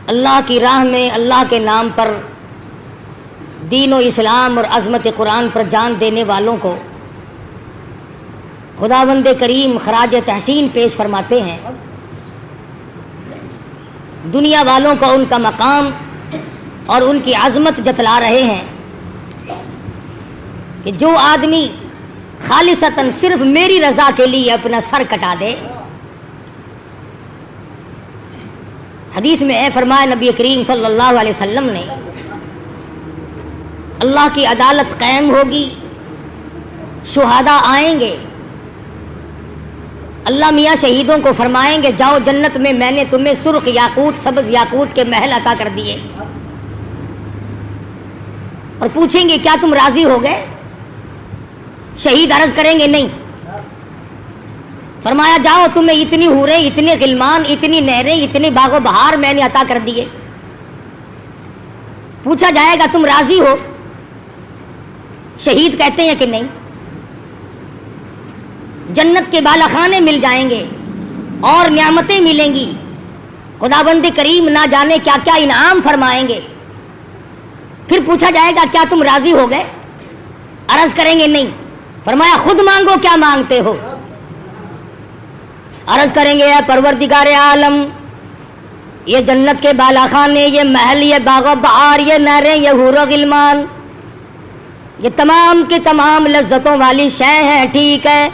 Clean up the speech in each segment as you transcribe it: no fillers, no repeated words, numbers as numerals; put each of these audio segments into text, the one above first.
اللہ کی راہ میں اللہ کے نام پر دین و اسلام اور عظمت قرآن پر جان دینے والوں کو خداوند کریم خراج تحسین پیش فرماتے ہیں. دنیا والوں کو ان کا مقام اور ان کی عظمت جتلا رہے ہیں کہ جو آدمی خالصتاً صرف میری رضا کے لیے اپنا سر کٹا دے. حدیث میں ہے فرمایا نبی کریم صلی اللہ علیہ وسلم نے اللہ کی عدالت قائم ہوگی, شہداء آئیں گے, اللہ میاں شہیدوں کو فرمائیں گے جاؤ جنت میں میں نے تمہیں سرخ یاقوت سبز یاقوت کے محل عطا کر دیے, اور پوچھیں گے کیا تم راضی ہو گئے؟ شہید عرض کریں گے نہیں. فرمایا جاؤ تمہیں اتنی حوریں, اتنے غلمان, اتنی نہریں, اتنے باغ و بہار میں نے عطا کر دیے. پوچھا جائے گا تم راضی ہو؟ شہید کہتے ہیں کہ نہیں. جنت کے بالاخانے مل جائیں گے اور نعمتیں ملیں گی, خداوند کریم نہ جانے کیا کیا انعام فرمائیں گے. پھر پوچھا جائے گا کیا تم راضی ہو گئے؟ عرض کریں گے نہیں. فرمایا خود مانگو کیا مانگتے ہو؟ عرض کریں گے اے پروردگار عالم یہ جنت کے بالاخانے, یہ محل, یہ باغ و بہار, یہ نہریں, یہ حور و غلمان, یہ تمام کی تمام لذتوں والی شے ہیں, ٹھیک ہے,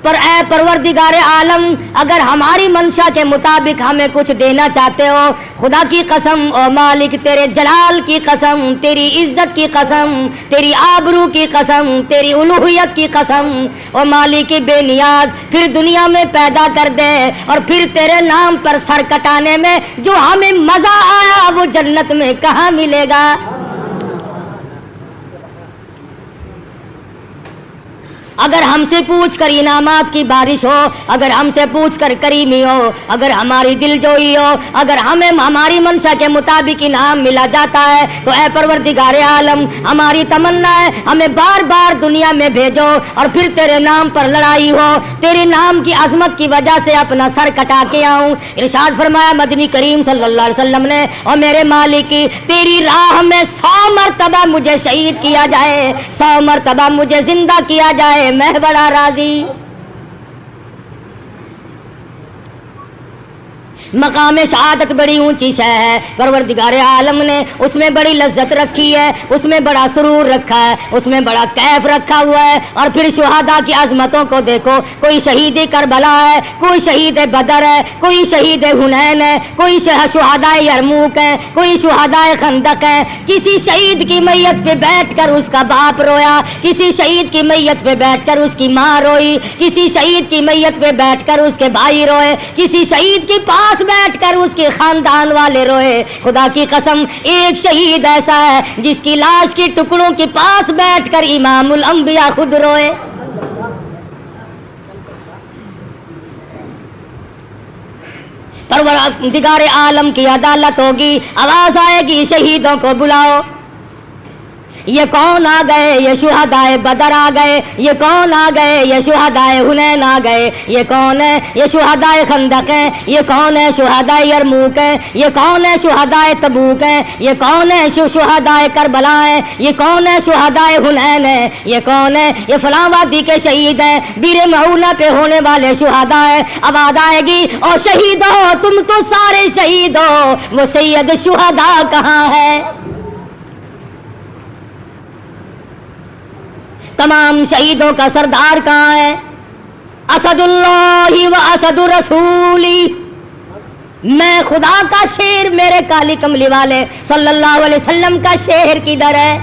پر اے پروردگار عالم اگر ہماری منشا کے مطابق ہمیں کچھ دینا چاہتے ہو, خدا کی قسم او مالک تیرے جلال کی قسم, تیری عزت کی قسم, تیری آبرو کی قسم, تیری الوہیت کی قسم, او مالک بے نیاز پھر دنیا میں پیدا کر دے, اور پھر تیرے نام پر سر کٹانے میں جو ہمیں مزہ آیا وہ جنت میں کہاں ملے گا؟ اگر ہم سے پوچھ کر انعامات کی بارش ہو, اگر ہم سے پوچھ کر کریمی ہو, اگر ہماری دل جوئی ہو, اگر ہمیں ہماری منشا کے مطابق انعام ملا جاتا ہے تو اے پروردگار عالم ہماری تمنا ہے ہمیں بار بار دنیا میں بھیجو اور پھر تیرے نام پر لڑائی ہو, تیرے نام کی عظمت کی وجہ سے اپنا سر کٹا کے آؤں. ارشاد فرمایا مدنی کریم صلی اللہ علیہ وسلم نے, اور میرے مالک تیری راہ میں 100 مرتبہ مجھے شہید کیا جائے, 100 مرتبہ مجھے زندہ کیا جائے, میں بڑا راضی. مقام شہادت بڑی اونچی شے ہے, پروردگار عالم نے اس میں بڑی لذت رکھی ہے, اس میں بڑا سرور رکھا ہے, اس میں بڑا کیف رکھا ہوا ہے. اور پھر شہداء کی عظمتوں کو دیکھو, کوئی شہید کربلا ہے, کوئی شہید بدر ہے, کوئی شہید حنین ہے, کوئی شہداء یرموک ہے, کوئی شہداء خندق ہے. کسی شہید کی میت پہ بیٹھ کر اس کا باپ رویا, کسی شہید کی میت پہ بیٹھ کر اس کی ماں روئی, کسی شہید کی میت پہ بیٹھ کر اس کے بھائی روئے, کسی شہید کے پاس بیٹھ کر اس کے خاندان والے روئے. خدا کی قسم ایک شہید ایسا ہے جس کی لاش کے ٹکڑوں کے پاس بیٹھ کر امام الانبیاء خود روئے. پروردگار عالم کی عدالت ہوگی, آواز آئے گی شہیدوں کو بلاؤ. یہ کون آ گئے؟ یہ شہداء بدر آ گئے. یہ کون آ گئے؟ یہ شہداء حنین آ گئے. یہ کون ہے؟ یہ شہداء خندق ہیں. یہ کون ہے؟ شہداء یرموک ہیں. یہ کون ہے؟ شہداء تبوک ہیں. یہ کون ہے؟ شہداء کربلا ہیں. یہ کون ہے؟ شہداء حنین ہیں. یہ کون ہے؟ یہ فلاں وادی کے شہید ہیں, بیر معونہ پہ ہونے والے شہداء ہیں. آواز آئے گی اور شہید ہو تم تو سارے شہید ہو, وہ سید شہداء کہاں ہے؟ تمام شہیدوں کا سردار کہاں ہے؟ اسد اللہ و اسد رسولی, میں خدا کا شیر, میرے کالی کملی والے صلی اللہ علیہ وسلم کا شیر کدھر ہے؟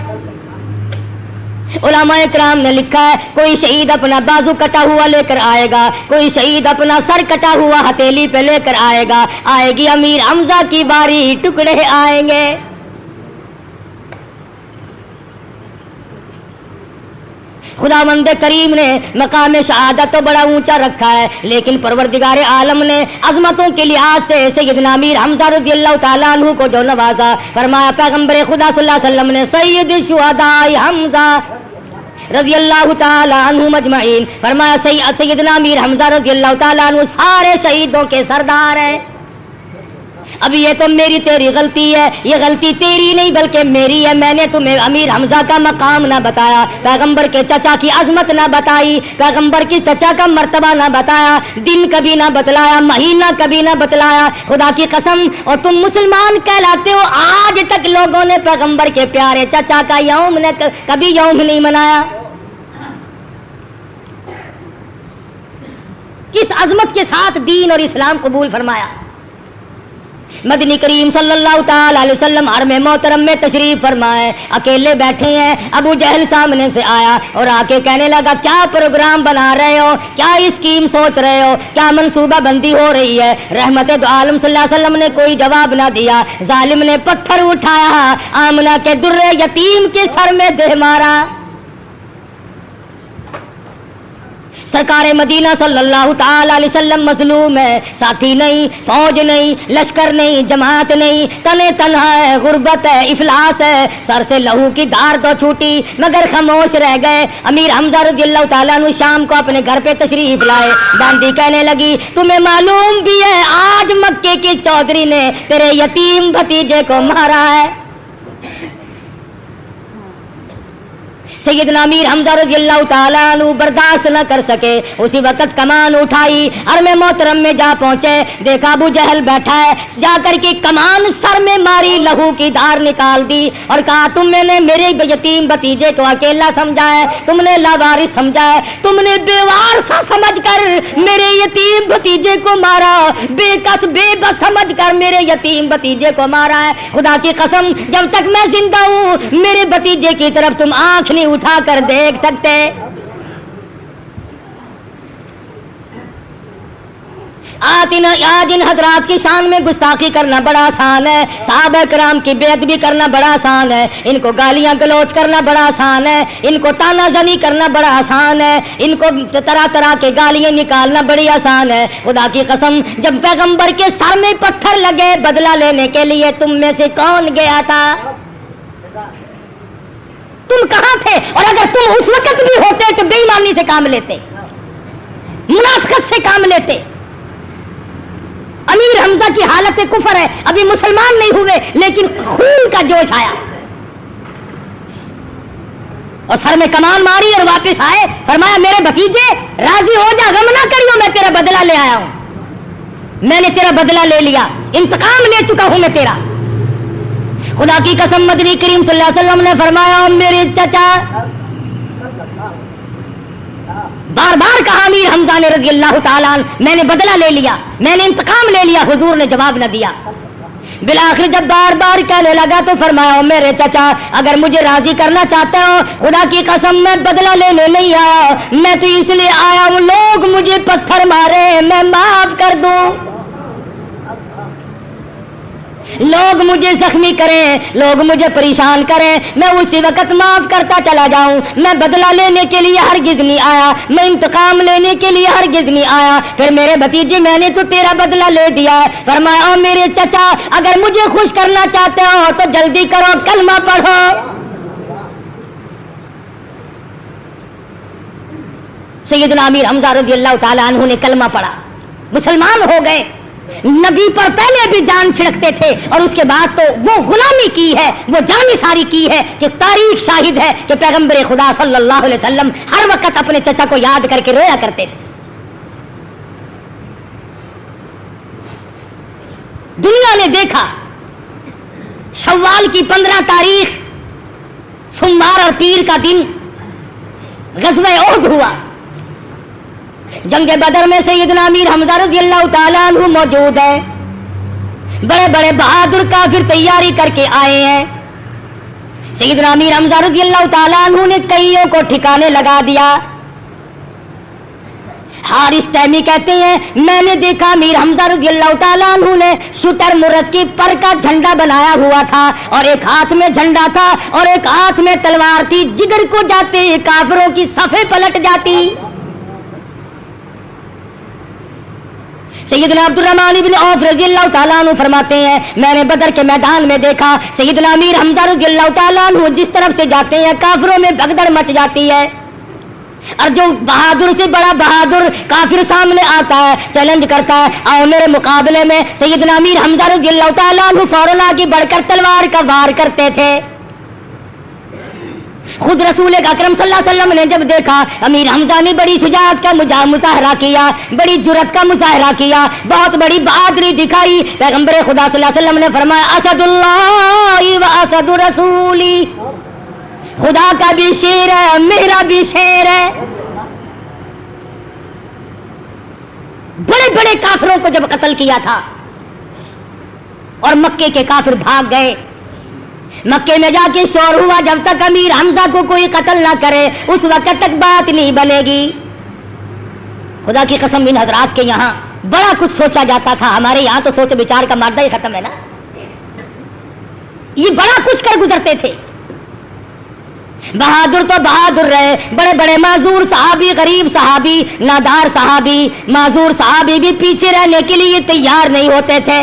علماء کرام نے لکھا ہے کوئی شہید اپنا بازو کٹا ہوا لے کر آئے گا, کوئی شہید اپنا سر کٹا ہوا ہتھیلی پہ لے کر آئے گا, آئے گی امیر حمزہ کی باری, ٹکڑے آئیں گے. خداوند کریم نے مقام شہادت تو بڑا اونچا رکھا ہے, لیکن پروردگار عالم نے عظمتوں کے لحاظ سے سیدنا امیر حمزہ رضی اللہ تعالیٰ عنہ کو جو نوازا, فرمایا پیغمبر خدا صلی اللہ علیہ وسلم نے سید الشہداء حمزہ رضی اللہ تعالیٰ عنہ مجمعین, فرمایا سیدنا امیر حمزہ رضی اللہ تعالیٰ عنہ سارے شہیدوں کے سردار ہیں. اب یہ تو میری تیری غلطی ہے، یہ غلطی تیری نہیں بلکہ میری ہے، میں نے تمہیں امیر حمزہ کا مقام نہ بتایا، پیغمبر کے چچا کی عظمت نہ بتائی، پیغمبر کی چچا کا مرتبہ نہ بتایا، دن کبھی نہ بتلایا، مہینہ کبھی نہ بتلایا، خدا کی قسم، اور تم مسلمان کہلاتے ہو، آج تک لوگوں نے پیغمبر کے پیارے چچا کا یوم نے کبھی یوم نہیں منایا۔ کس عظمت کے ساتھ دین اور اسلام قبول فرمایا۔ مدنی کریم صلی اللہ تعالی علیہ وسلم حرم محترم میں تشریف فرمائے، اکیلے بیٹھے ہیں، ابو جہل سامنے سے آیا اور آ کے کہنے لگا کیا پروگرام بنا رہے ہو، کیا اسکیم سوچ رہے ہو، کیا منصوبہ بندی ہو رہی ہے؟ رحمت دو عالم صلی اللہ علیہ وسلم نے کوئی جواب نہ دیا، ظالم نے پتھر اٹھایا، آمنہ کے در یتیم کے سر میں دے مارا۔ سرکار مدینہ صلی اللہ تعالی علیہ وسلم مظلوم ہے، ساتھی نہیں، فوج نہیں، لشکر نہیں، جماعت نہیں، تنے تنہا ہے، غربت ہے، افلاس ہے، سر سے لہو کی دھار تو چھوٹی مگر خاموش رہ گئے۔ امیر حمزہ رضی اللہ تعالیٰ عنہ شام کو اپنے گھر پہ تشریف لائے، باندی کہنے لگی تمہیں معلوم بھی ہے آج مکے کے چودھری نے تیرے یتیم بھتیجے کو مارا ہے۔ سیدنا امیر حمزہ رضی اللہ تعالیٰ عنہ برداشت نہ کر سکے، اسی وقت کمان اٹھائی، حرم محترم میں جا پہنچے، دیکھا ابو جہل بیٹھا ہے، جا کر کے کمان سر میں ماری، لہو کی دھار نکال دی اور کہا تم نے میرے یتیم بھتیجے کو اکیلا سمجھا ہے، تم نے لاوارث سمجھا ہے، تم نے بیوار سا سمجھ کر میرے یتیم بھتیجے کو مارا، بے کس بے بس سمجھ کر میرے یتیم بھتیجے کو مارا ہے۔ خدا کی قسم جب تک میں زندہ ہوں میرے بھتیجے کی طرف تم آنکھ نہیں اٹھا کر دیکھ سکتے۔ آج ان حضرات کی شان میں گستاخی کرنا بڑا آسان ہے، صحابہ کرام کی بے ادبی کرنا بڑا آسان ہے، ان کو گالیاں گلوچ کرنا بڑا آسان ہے، ان کو تانا زنی کرنا بڑا آسان ہے، ان کو طرح طرح کے گالیاں نکالنا بڑی آسان ہے۔ خدا کی قسم جب پیغمبر کے سر میں پتھر لگے بدلہ لینے کے لیے تم میں سے کون گیا تھا؟ تم کہاں تھے؟ اور اگر تم اس وقت بھی ہوتے تو بے ایمانی سے کام لیتے، منافقت سے کام لیتے۔ امیر حمزہ کی حالت کفر ہے، ابھی مسلمان نہیں ہوئے لیکن خون کا جوش آیا اور سر میں کمان ماری اور واپس آئے، فرمایا میرے بھتیجے راضی ہو جا، غم نہ کریو، میں تیرا بدلہ لے آیا ہوں، میں نے تیرا بدلہ لے لیا، انتقام لے چکا ہوں میں تیرا۔ خدا کی قسم مدنی کریم صلی اللہ علیہ وسلم نے فرمایا میرے چچا، بار بار کہا امیر حمزہ نے رضی اللہ تعالیٰ عنہ میں نے بدلہ لے لیا، میں نے انتقام لے لیا، حضور نے جواب نہ دیا۔ بالآخر جب بار بار کہنے لگا تو فرمایا میرے چچا اگر مجھے راضی کرنا چاہتے ہو، خدا کی قسم میں بدلہ لینے نہیں آیا، میں تو اس لیے آیا ہوں لوگ مجھے پتھر مارے میں معاف کر دوں، لوگ مجھے زخمی کریں، لوگ مجھے پریشان کریں، میں اسی وقت معاف کرتا چلا جاؤں، میں بدلہ لینے کے لیے ہرگز نہیں آیا، میں انتقام لینے کے لیے ہرگز نہیں آیا۔ پھر میرے بھتیجے میں نے تو تیرا بدلہ لے دیا ہے۔ فرمایا او میرے چچا اگر مجھے خوش کرنا چاہتے ہو تو جلدی کرو کلمہ پڑھو۔ سیدنا امیر حمزہ رضی اللہ تعالیٰ عنہ نے کلمہ پڑھا، مسلمان ہو گئے۔ نبی پر پہلے بھی جان چھڑکتے تھے اور اس کے بعد تو وہ غلامی کی ہے، وہ جانثاری کی ہے کہ تاریخ شاہد ہے کہ پیغمبر خدا صلی اللہ علیہ وسلم ہر وقت اپنے چچا کو یاد کر کے رویا کرتے تھے۔ دنیا نے دیکھا شوال کی 15 تاریخ سوموار اور پیر کا دن غزوہ احد ہوا، جنگ بدر میں سیدنا امیر حمزہ رضی اللہ تعالیٰ عنہ موجود ہے، بڑے بڑے بہادر کافر تیاری کر کے آئے ہیں۔ سیدنا امیر حمزہ رضی اللہ تعالیٰ عنہ نے کئیوں کو ٹھکانے لگا دیا۔ حارث تیمی کہتے ہیں میں نے دیکھا امیر حمزہ رضی اللہ تعالیٰ عنہ نے شتر مرکب پر کا جھنڈا بنایا ہوا تھا اور ایک ہاتھ میں جھنڈا تھا اور ایک ہاتھ میں تلوار تھی، جگر کو جاتے کافروں کی صفیں پلٹ جاتی۔ سیدنا عبد الرحمن بن عوف رضی اللہ تعالیٰ عنہ فرماتے ہیں میں نے بدر کے میدان میں دیکھا سیدنا امیر حمزہ رضی اللہ تعالیٰ عنہ جس طرف سے جاتے ہیں کافروں میں بھگدڑ مچ جاتی ہے، اور جو بہادر سے بڑا بہادر کافر سامنے آتا ہے چیلنج کرتا ہے آؤ میرے مقابلے میں، سیدنا امیر حمزہ رضی اللہ تعالیٰ عنہ فوراً آگے بڑھ کر تلوار کا وار کرتے تھے۔ خود رسول اکرم صلی اللہ علیہ وسلم نے جب دیکھا امیر حمزہ نے بڑی شجاعت کا مظاہرہ کیا، بڑی جرأت کا مظاہرہ کیا، بہت بڑی بہادری دکھائی، پیغمبر خدا صلی اللہ علیہ وسلم نے فرمایا اسد اللہ و اسد رسولی، خدا کا بھی شیر ہے میرا بھی شیر ہے۔ بڑے بڑے کافروں کو جب قتل کیا تھا اور مکے کے کافر بھاگ گئے، مکے میں جا کے شور ہوا جب تک امیر حمزہ کو کوئی قتل نہ کرے اس وقت تک بات نہیں بنے گی۔ خدا کی قسم ان حضرات کے یہاں بڑا کچھ سوچا جاتا تھا، ہمارے یہاں تو سوچ بچار کا مادہ ہی ختم ہے نا، یہ بڑا کچھ کر گزرتے تھے۔ بہادر تو بہادر رہے، بڑے بڑے معذور صحابی، غریب صحابی، نادار صحابی، معذور صحابی بھی پیچھے رہنے کے لیے تیار نہیں ہوتے تھے۔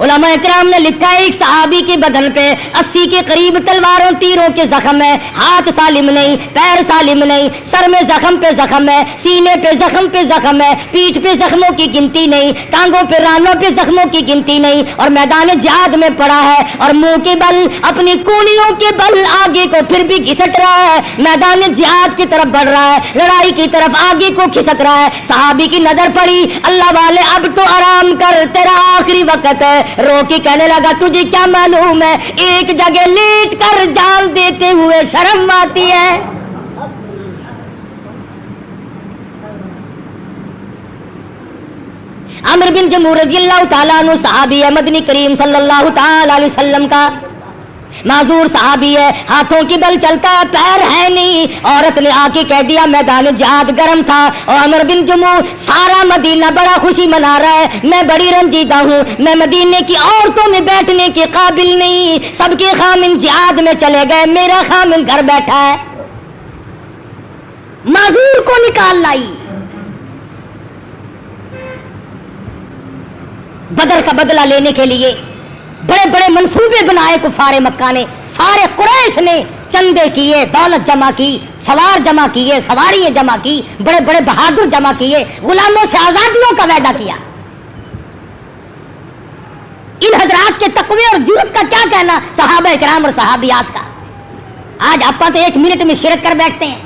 علماء اکرام نے لکھا ہے ایک صحابی کے بدن پہ 80 کے قریب تلواروں تیروں کے زخم ہے، ہاتھ سالم نہیں، پیر سالم نہیں، سر میں زخم پہ زخم ہے، سینے پہ زخم پہ زخم ہے، پیٹھ پہ زخموں کی گنتی نہیں، ٹانگوں پہ رانوں پہ زخموں کی گنتی نہیں، اور میدان جہاد میں پڑا ہے اور منہ کے بل اپنی کونیوں کے بل آگے کو پھر بھی گھسٹ رہا ہے، میدان جہاد کی طرف بڑھ رہا ہے، لڑائی کی طرف آگے کو کھسک رہا ہے۔ صحابی کی نظر پڑی، اللہ والے اب تو آرام کر، تیرا آخری وقت ہے۔ رو کے کہنے لگا تجھے کیا معلوم ہے ایک جگہ لیٹ کر جان دیتے ہوئے شرم آتی ہے۔ عمرو بن جموح رضی اللہ تعالیٰ عنہ صحابی ہے، مدنی کریم صلی اللہ تعالیٰ علیہ وسلم کا معذور صحابی ہے، ہاتھوں کی بل چلتا ہے، پیر ہے نہیں۔ عورت نے آ کے کہہ دیا میدان جہاد گرم تھا اور عمرو بن جموح سارا مدینہ بڑا خوشی منا رہا ہے، میں بڑی رنجیدہ ہوں، میں مدینے کی عورتوں میں بیٹھنے کے قابل نہیں، سب کے خامن جہاد میں چلے گئے، میرا خامن گھر بیٹھا ہے۔ معذور کو نکال لائی، بدر کا بدلہ لینے کے لیے بڑے بڑے منصوبے بنائے کفار مکہ نے، سارے قریش نے چندے کیے، دولت جمع کی، سوار جمع کیے، سواریاں جمع کی، بڑے بڑے بہادر جمع کیے، غلاموں سے آزادیوں کا وعدہ کیا۔ ان حضرات کے تقوی اور جرأت کا کیا کہنا صحابہ کرام اور صحابیات کا۔ آج آپ تو ایک منٹ میں شرک کر بیٹھتے ہیں،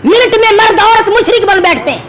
منٹ میں مرد عورت مشرک بن بیٹھتے ہیں۔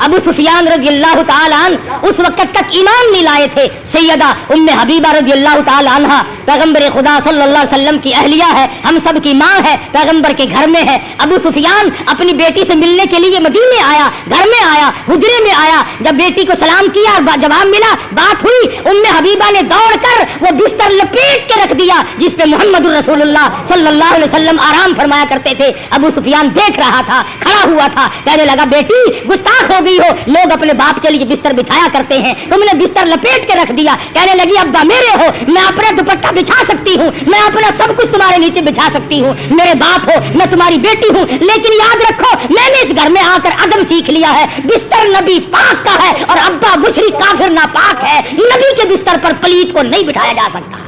ابو سفیان رضی اللہ تعالیٰ عنہ اس وقت تک ایمان نہیں لائے تھے، سیدہ ام حبیبہ رضی اللہ تعالیٰ عنہ پیغمبر خدا صلی اللہ علیہ وسلم کی اہلیہ ہے، ہم سب کی ماں ہے، پیغمبر کے گھر میں ہے۔ ابو سفیان اپنی بیٹی سے ملنے کے لیے مدینے آیا، گھر میں آیا، حجرے میں آیا، جب بیٹی کو سلام کیا اور جواب ملا، بات ہوئی، ام حبیبہ نے دوڑ کر وہ بستر لپیٹ کے رکھ دیا جس پہ محمد رسول اللہ صلی اللہ علیہ وسلم آرام فرمایا کرتے تھے۔ ابو سفیان دیکھ رہا تھا، کھڑا ہوا تھا، کہنے لگا بیٹی گستاخ ہو گئی ہو، لوگ اپنے باپ کے لیے بستر بچھایا کرتے ہیں، تم نے بستر لپیٹ کے رکھ دیا۔ کہنے لگی ابا میرے ہو، میں اپنا دوپٹہ بچھا سکتی ہوں، میں اپنا سب کچھ تمہارے نیچے بچھا سکتی ہوں، میرے باپ ہو، میں تمہاری بیٹی ہوں، لیکن یاد رکھو میں نے اس گھر میں آ کر ادب سیکھ لیا ہے، بستر نبی پاک کا ہے اور ابا مشرک کافر ناپاک ہے، نبی کے بستر پر پلیت کو نہیں بٹھایا جا سکتا۔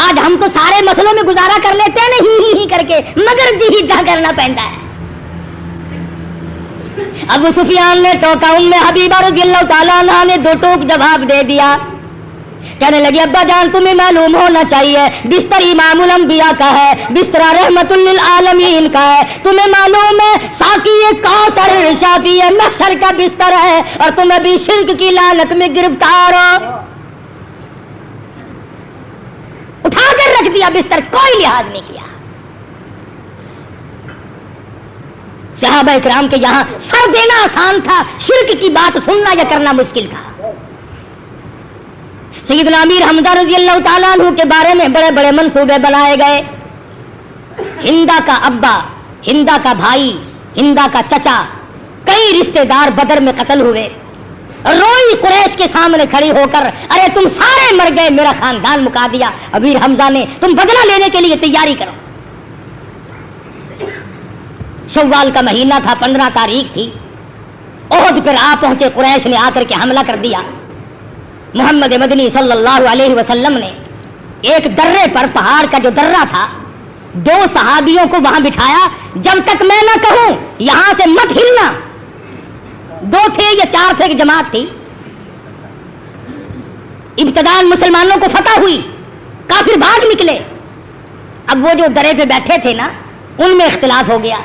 آج ہم تو سارے مسئلوں میں گزارا کر لیتے ہیں نا ہی کر کے، مگر جی ہی کرنا پڑتا ہے۔ ابو سفیان نے ٹوکا، ام حبیبہ رضی اللہ تعالیٰ عنہ نے دو ٹوک جواب دے دیا۔ کہنے لگی ابا جان تمہیں معلوم ہونا چاہیے بستر امام الانبیاء کا ہے، بستر رحمت للعالمین کا ہے، تمہیں معلوم ہے ساقی کوثر شافی محشر کا بستر ہے اور تم ابھی شرک کی لعنت میں گرفتار ہو۔ اٹھا کر رکھ دیا بستر، کوئی لحاظ نہیں کیا۔ صحابہ اکرام کے یہاں سر دینا آسان تھا، شرک کی بات سننا یا کرنا مشکل تھا۔ سیدنا امیر حمزہ رضی اللہ تعالیٰ عنہ کے بارے میں بڑے بڑے منصوبے بنائے گئے۔ ہندا کا ابا، ہندا کا بھائی، ہندا کا چچا، کئی رشتہ دار بدر میں قتل ہوئے۔ روئی قریش کے سامنے کھڑی ہو کر ارے تم سارے مر گئے، میرا خاندان مکا دیا۔ امیر حمزہ نے تم بدلہ لینے کے لیے تیاری کرو۔ شوال کا مہینہ تھا، 15 تاریخ تھی، احد پر آ پہنچے قریش نے، آ کر کے حملہ کر دیا۔ محمد مدنی صلی اللہ علیہ وسلم نے ایک درے پر, پہاڑ کا جو درہ تھا, 2 صحابیوں کو وہاں بٹھایا, جب تک میں نہ کہوں یہاں سے مت ہلنا. 2 تھے یا 4 تھے کہ جماعت تھی. ابتداءً مسلمانوں کو فتح ہوئی, کافر بھاگ نکلے. اب وہ جو درے پہ بیٹھے تھے نا, ان میں اختلاف ہو گیا.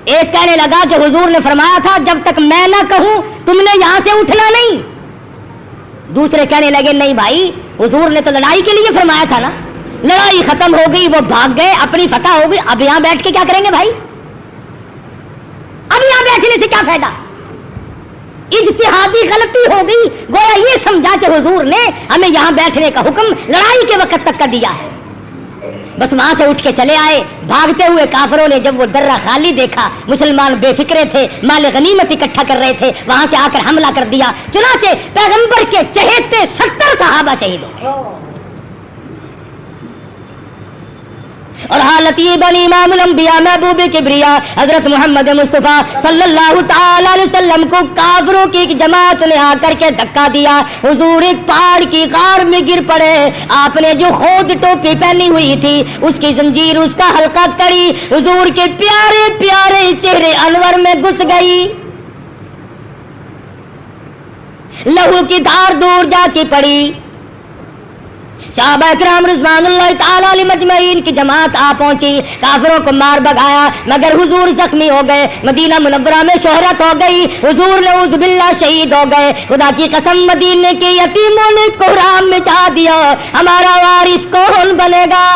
ایک کہنے لگا کہ حضور نے فرمایا تھا جب تک میں نہ کہوں تم نے یہاں سے اٹھنا نہیں. دوسرے کہنے لگے نہیں بھائی, حضور نے تو لڑائی کے لیے فرمایا تھا نا, لڑائی ختم ہو گئی, وہ بھاگ گئے, اپنی فتح ہو گئی, اب یہاں بیٹھ کے کیا کریں گے بھائی؟ اب یہاں بیٹھنے سے کیا فائدہ؟ اجتہادی غلطی ہو گئی, گویا یہ سمجھا کہ حضور نے ہمیں یہاں بیٹھنے کا حکم لڑائی کے وقت تک کر دیا ہے. بس وہاں سے اٹھ کے چلے آئے. بھاگتے ہوئے کافروں نے جب وہ درہ خالی دیکھا, مسلمان بے فکرے تھے, مال غنیمت اکٹھا کر رہے تھے, وہاں سے آ کر حملہ کر دیا. چنانچہ پیغمبر کے چہیتے 70 صحابہ شہید ہو گئے. اور حالت یہ بنی امام الانبیاء محبوب کبریا حضرت محمد مصطفیٰ صلی اللہ تعالی علیہ وسلم کو کافروں کی ایک جماعت نے آ کر کے دھکا دیا. حضور ایک پہاڑ کی غار میں گر پڑے. آپ نے جو خود ٹوپی پہنی ہوئی تھی اس کی زنجیر, اس کا حلقہ کڑی حضور کے پیارے پیارے چہرے انور میں گھس گئی. لہو کی دھار دور جا کے پڑی. صحابہ کرام رضوان اللہ تعالی علیہ مجمعین کی جماعت آ پہنچی, کافروں کو مار بگایا, مگر حضور زخمی ہو گئے. مدینہ منورہ میں شہرت ہو گئی, حضور نعوذ باللہ شہید ہو گئے. خدا کی قسم مدینے کے یتیموں نے کوہرام مچا دیا, ہمارا وارث کون بنے گا؟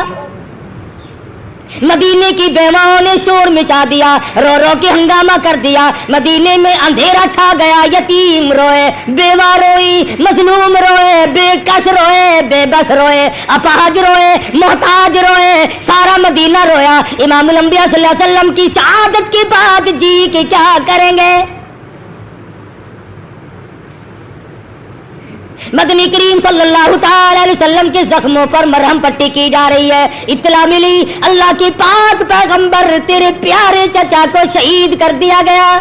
مدینے کی بیواؤں نے شور مچا دیا, رو رو کے ہنگامہ کر دیا. مدینے میں اندھیرا چھا گیا, یتیم روئے, بیوہ روئی, مظلوم روئے, بے کس روئے, بے بس روئے, اپاہج روئے, محتاج روئے, سارا مدینہ رویا. امام الانبیاء صلی اللہ علیہ وسلم کی شہادت کے بعد جی کہ کیا کریں گے؟ مدنی کریم صلی اللہ تعالی علیہ وسلم کے زخموں پر مرہم پٹی کی جا رہی ہے. اطلاع ملی اللہ کے پاک پیغمبر تیرے پیارے چچا کو شہید کر دیا گیا.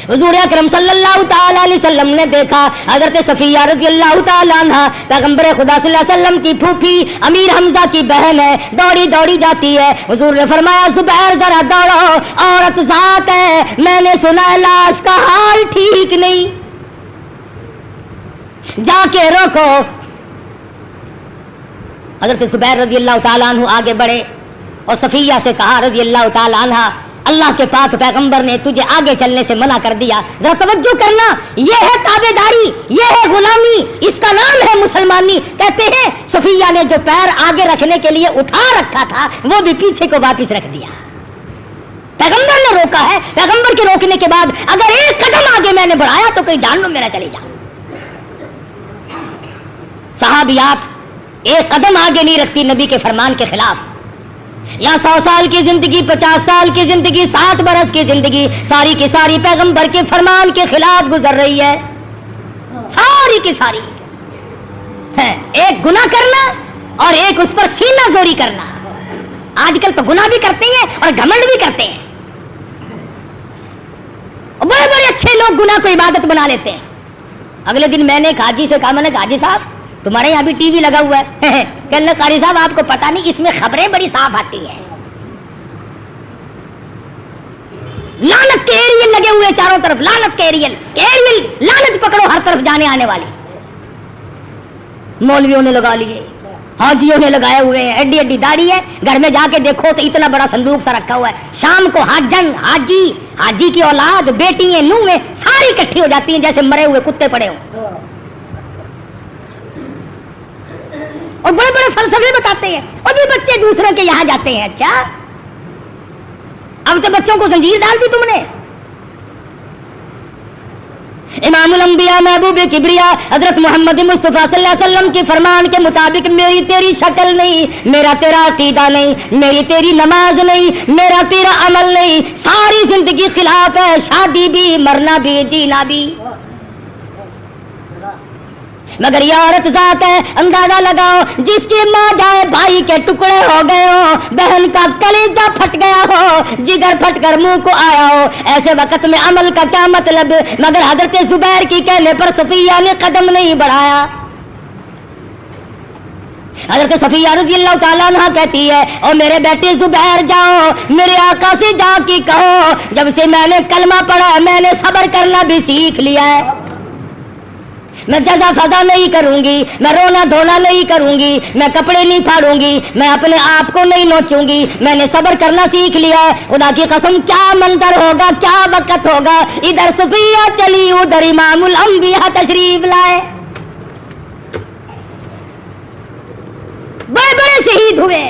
حضور اکرم صلی اللہ تعالی علیہ وسلم نے دیکھا حضرت صفیہ رضی اللہ تعالی عنہ پیغمبر خدا صلی اللہ علیہ وسلم کی پھوپھی امیر حمزہ کی بہن ہے, دوڑی دوڑی جاتی ہے. حضور نے فرمایا زبیر ذرا دوڑو, عورت ذات ہے, میں نے سنا لاش کا حال ٹھیک نہیں, جا کے روکو. حضرت زبیر رضی اللہ تعالی عنہ آگے بڑھے اور صفیہ سے کہا رضی اللہ تعالی عنہ, اللہ کے پاک پیغمبر نے تجھے آگے چلنے سے منع کر دیا, ذرا توجہ کرنا, یہ ہے تابعداری, یہ ہے غلامی, اس کا نام ہے مسلمانی. کہتے ہیں صفیہ نے جو پیر آگے رکھنے کے لیے اٹھا رکھا تھا وہ بھی پیچھے کو واپس رکھ دیا. پیغمبر نے روکا ہے, پیغمبر کے روکنے کے بعد اگر ایک قدم آگے میں نے بڑھایا تو کوئی جہنم میں نہ چلی جا. صحابیات ایک قدم آگے نہیں رکھتی نبی کے فرمان کے خلاف. یا 100 سال کی زندگی, 50 سال کی زندگی, 60 برس کی زندگی ساری کی ساری پیغمبر کے فرمان کے خلاف گزر رہی ہے, ساری کی ساری. ایک گناہ کرنا اور ایک اس پر سینہ زوری کرنا. آج کل تو گناہ بھی کرتے ہیں اور گھمنڈ بھی کرتے ہیں. بڑے بڑے اچھے لوگ گناہ کو عبادت بنا لیتے ہیں. اگلے دن میں نے ایک حاجی سے کہا, میں نے کہا حاجی صاحب تمہارے یہاں بھی ٹی وی لگا ہوا ہے؟ کہ اللہ قاری صاحب آپ کو پتا نہیں, اس میں خبریں بڑی صاف آتی ہیں. لعنت کے ایریل لگے ہوئے چاروں طرف, لعنت کے ایریل, لعنت پکڑو ہر طرف جانے آنے والی. مولویوں نے لگا لیے, حاجیوں نے لگائے ہوئے ہیں, ایڈی ایڈی داڑھی ہے. گھر میں جا کے دیکھو تو اتنا بڑا صندوق سا رکھا ہوا ہے. شام کو حاجن, حاجی کی اولاد, بیٹی ہیں, نویں, ساری اکٹھی ہو جاتی ہیں جیسے مرے ہوئے کتے پڑے ہوں. اور بڑے بڑے فلسفے بتاتے ہیں, اور بھی بچے دوسروں کے یہاں جاتے ہیں. اچھا اب تو بچوں کو زنجیر ڈال دی تم نے. امام الانبیاء محبوب کبریا حضرت محمد مصطفیٰ صلی اللہ علیہ وسلم کے فرمان کے مطابق میری تیری شکل نہیں, میرا تیرا عقیدہ نہیں, میری تیری نماز نہیں, میرا تیرا عمل نہیں, ساری زندگی خلاف ہے. شادی بھی, مرنا بھی, جینا بھی. مگر یہ عورت ذات ہے، اندازہ لگاؤ جس کی ماں جائے بھائی کے ٹکڑے ہو گئے ہو، بہن کا کلیجہ پھٹ گیا ہو، جگر پھٹ کر منہ کو آیا ہو، ایسے وقت میں عمل کا کیا مطلب؟ مگر حضرت زبیر کی کہنے پر صفیہ نے قدم نہیں بڑھایا۔ حضرت صفیہ رضی اللہ تعالیٰ عنہ کہتی ہے، اور میرے بیٹے زبیر جاؤ، میرے آقا سے جا کے کہو جب سے میں نے کلمہ پڑھا میں نے صبر کرنا بھی سیکھ لیا ہے، میں جزا فضا نہیں کروں گی، میں رونا دھونا نہیں کروں گی، میں کپڑے نہیں پھاڑوں گی، میں اپنے آپ کو نہیں نوچوں گی، میں نے صبر کرنا سیکھ لیا ہے۔ خدا کی قسم کیا منظر ہوگا، کیا وقت ہوگا، ادھر صفیہ چلی ادھر امام الانبیاء تشریف لائے، بڑے بڑے شہید ہوئے،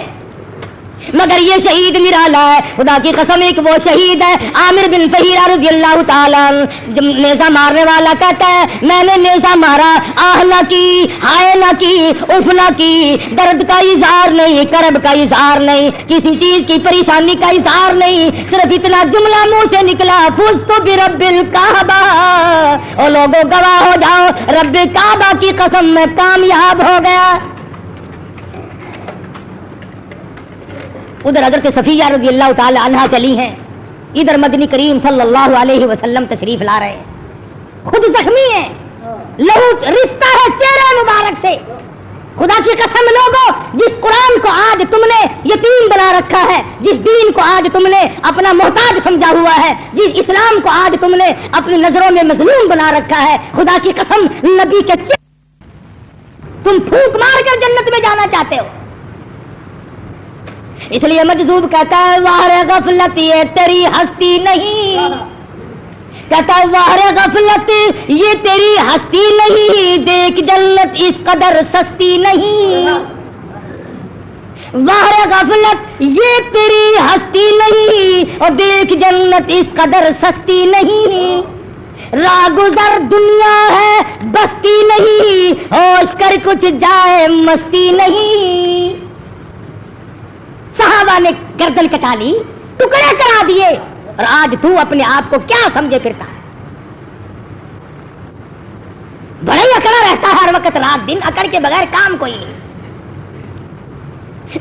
مگر یہ شہید نرالا ہے۔ خدا کی قسم ایک وہ شہید ہے عامر بن فہیرہ رضی اللہ تعالیٰ، جب نیزہ مارنے والا کہتا ہے میں نے نیزہ مارا، آہ نہ کی، ہائے نہ کی، اف نہ کی، درد کا اظہار نہیں، کرب کا اظہار نہیں، کسی چیز کی پریشانی کا اظہار نہیں، صرف اتنا جملہ منہ سے نکلا، فزت برب الکعبہ، اور لوگوں گواہ ہو جاؤ رب کعبہ کی قسم میں کامیاب ہو گیا۔ ادھر حضرت صفیہ رضی اللہ تعالی عنہ چلی ہیں، ادھر مدنی کریم صلی اللہ علیہ وسلم تشریف لا رہے ہیں، خود زخمی ہیں، لہو رشتہ ہے چہرے مبارک سے۔ خدا کی قسم لوگوں، جس قرآن کو آج تم نے یتیم بنا رکھا ہے، جس دین کو آج تم نے اپنا محتاج سمجھا ہوا ہے، جس اسلام کو آج تم نے اپنی نظروں میں مظلوم بنا رکھا ہے، خدا کی قسم نبی کے تم پھونک مار کر جنت میں جانا چاہتے ہو۔ اس لیے مجذوب کہتا ہے واہ غفلت یہ تیری ہستی نہیں، کہتا ہے واہ غفلت یہ تیری ہستی نہیں، دیکھ جنت اس قدر سستی نہیں، واہ غفلت یہ تیری ہستی نہیں، اور دیکھ جنت اس قدر سستی نہیں، راہ گزر دنیا ہے بستی نہیں، ہوش کر کچھ جائے مستی نہیں۔ صحابہ نے گردن کٹا لی، ٹکڑے کرا دیے، اور آج تو اپنے آپ کو کیا سمجھے پھرتا ہے؟ بڑا ہی اکڑا رہتا ہے ہر وقت رات دن، اکڑ کے بغیر کام کوئی نہیں۔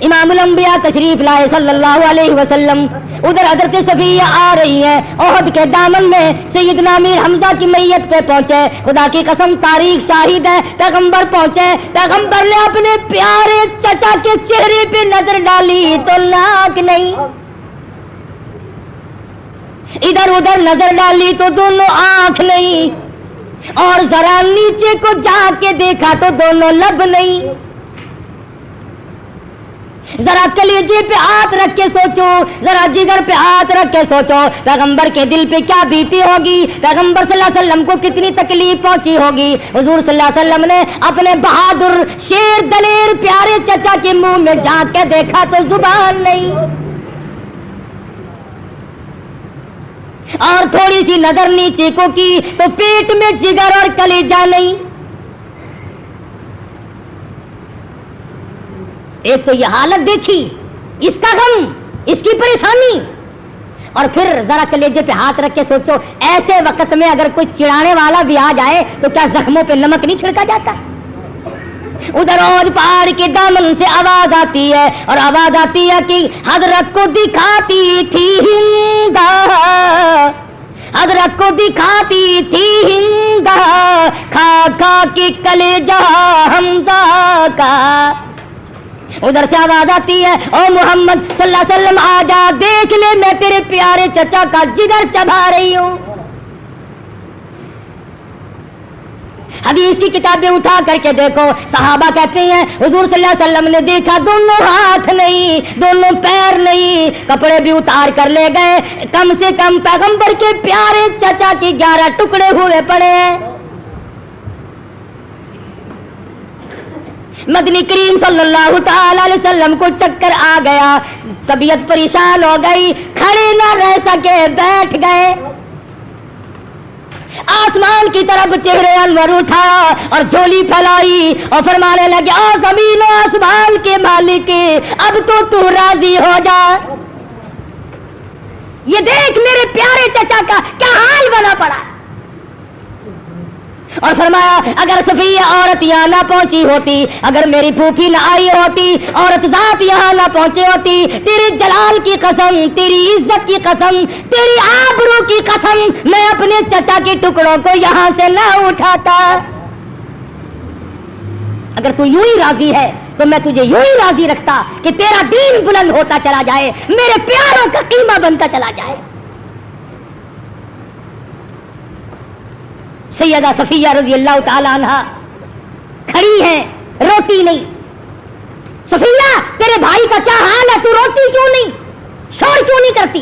امام الانبیاء تشریف لائے صلی اللہ علیہ وسلم، ادھر حضرت صفیہ آ رہی ہیں، احد کے دامن میں سیدنا امیر حمزہ کی میت پہ پہنچے، خدا کی قسم تاریخ شاہد ہے، پیغمبر پہنچے، پیغمبر نے اپنے پیارے چچا کے چہرے پہ نظر ڈالی تو ناک نہیں، ادھر ادھر نظر ڈالی تو دونوں آنکھ نہیں، اور ذرا نیچے کو جا کے دیکھا تو دونوں لب نہیں۔ ذرا کلیجے پہ ہاتھ رکھ کے سوچو، ذرا جگر پہ ہاتھ رکھ کے سوچو، پیغمبر کے دل پہ کیا بیتی ہوگی، پیغمبر صلی اللہ علیہ وسلم کو کتنی تکلیف پہنچی ہوگی۔ حضور صلی اللہ علیہ وسلم نے اپنے بہادر شیر دلیر پیارے چچا کے منہ میں جھانک کے دیکھا تو زبان نہیں، اور تھوڑی سی نظر نیچے کو کی تو پیٹ میں جگر اور کلیجہ نہیں۔ ایک تو یہ حالت دیکھی، اس کا غم، اس کی پریشانی، اور پھر ذرا کلیجے پہ ہاتھ رکھ کے سوچو ایسے وقت میں اگر کوئی چڑھانے والا بھی آ جائے تو کیا زخموں پہ نمک نہیں چھڑکا جاتا؟ ادھر اور پہاڑ کے دامن سے آواز آتی ہے، اور آواز آتی ہے کہ حضرت کو دکھاتی تھی ہندا، حضرت کو دکھاتی تھی ہندا، کھا کھا کے کلیجہ حمزہ کا۔ ادھر سے آواز آتی ہے او محمد صلی اللہ علیہ وسلم آ جا، دیکھ لے میں تیرے پیارے چچا کا جگر چبا رہی ہوں۔ حدیث کی کتابیں اٹھا کر کے دیکھو، صحابہ کہتے ہیں حضور صلی اللہ علیہ وسلم نے دیکھا دونوں ہاتھ نہیں، دونوں پیر نہیں، کپڑے بھی اتار کر لے گئے، کم سے کم پیغمبر کے پیارے چچا کے 11 ٹکڑے ہوئے پڑے ہیں۔ مدنی کریم صلی اللہ تعالی علیہ وسلم کو چکر آ گیا، طبیعت پریشان ہو گئی، کھڑے نہ رہ سکے، بیٹھ گئے، آسمان کی طرف چہرے انور اٹھایا اور جھولی پھیلائی اور فرمانے لگے او زمین و آسمان کے مالک، اب تو راضی ہو جا، یہ دیکھ میرے پیارے چچا کا کیا حال بنا پڑا، اور فرمایا اگر صفیہ عورت یہاں نہ پہنچی ہوتی, اگر میری پھوپھی نہ آئی ہوتی, عورت ذات یہاں نہ پہنچی ہوتی, تیری جلال کی قسم, تیری عزت کی قسم, تیری آبرو کی قسم, میں اپنے چچا کے ٹکڑوں کو یہاں سے نہ اٹھاتا. اگر تو یوں ہی راضی ہے تو میں تجھے یوں ہی راضی رکھتا کہ تیرا دین بلند ہوتا چلا جائے, میرے پیاروں کا قیمہ بنتا چلا جائے. سیدہ صفیہ رضی اللہ تعالی عنہا کھڑی ہیں, روتی نہیں. صفیہ تیرے بھائی کا کیا حال ہے, تو روتی کیوں نہیں, شور کیوں نہیں کرتی؟